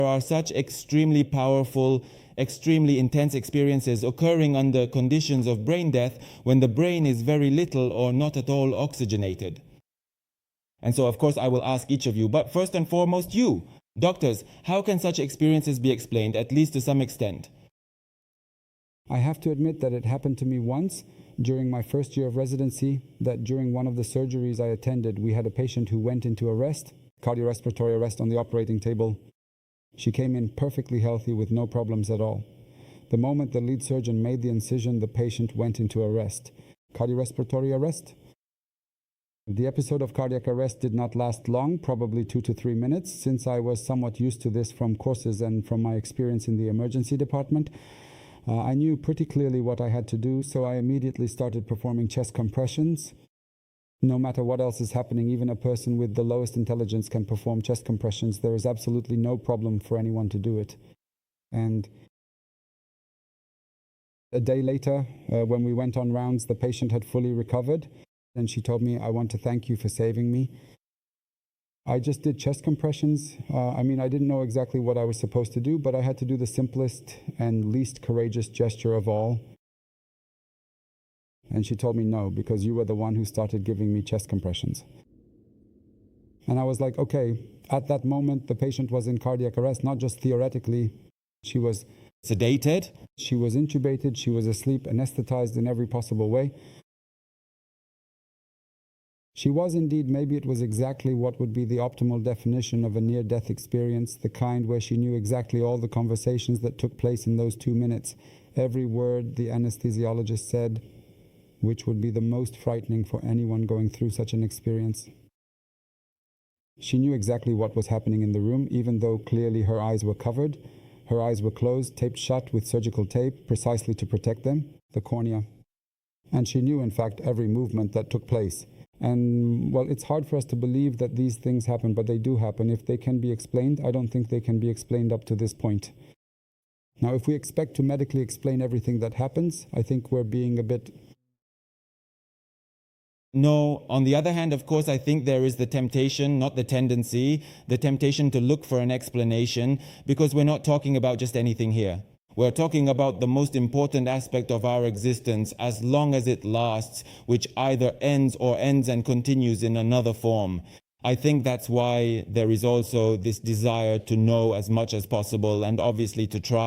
There are such extremely powerful, extremely intense experiences occurring under conditions of brain death when the brain is very little or not at all oxygenated. And so, of course, I will ask each of you, but first and foremost, you, doctors, how can such experiences be explained, at least to some extent? I have to admit that it happened to me once during my first year of residency, that during one of the surgeries I attended, we had a patient who went into arrest, cardiorespiratory arrest on the operating table. She came in perfectly healthy with no problems at all. The moment the lead surgeon made the incision, the patient went into arrest. Cardiorespiratory arrest? The episode of cardiac arrest did not last long, probably 2 to 3 minutes. Since I was somewhat used to this from courses and from my experience in the emergency department, I knew pretty clearly what I had to do, so I immediately started performing chest compressions. No matter what else is happening, even a person with the lowest intelligence can perform chest compressions. There is absolutely no problem for anyone to do it. And a day later, when we went on rounds, the patient had fully recovered. And she told me, "I want to thank you for saving me." I just did chest compressions. I didn't know exactly what I was supposed to do, but I had to do the simplest and least courageous gesture of all. And she told me, "No, because you were the one who started giving me chest compressions." And I was like, okay. At that moment, the patient was in cardiac arrest, not just theoretically. She was sedated, she was intubated, she was asleep, anesthetized in every possible way. She was indeed, maybe it was exactly what would be the optimal definition of a near-death experience, the kind where she knew exactly all the conversations that took place in those 2 minutes, every word the anesthesiologist said, which would be the most frightening for anyone going through such an experience. She knew exactly what was happening in the room, even though clearly her eyes were covered. Her eyes were closed, taped shut with surgical tape, precisely to protect them, the cornea. And she knew, in fact, every movement that took place. And, well, it's hard for us to believe that these things happen, but they do happen. If they can be explained, I don't think they can be explained up to this point. Now, if we expect to medically explain everything that happens, I think we're being a bit... No, on the other hand, of course, I think there is the temptation, not the tendency, the temptation to look for an explanation, because we're not talking about just anything here. We're talking about the most important aspect of our existence, as long as it lasts, which either ends and continues in another form. I think that's why there is also this desire to know as much as possible and obviously to try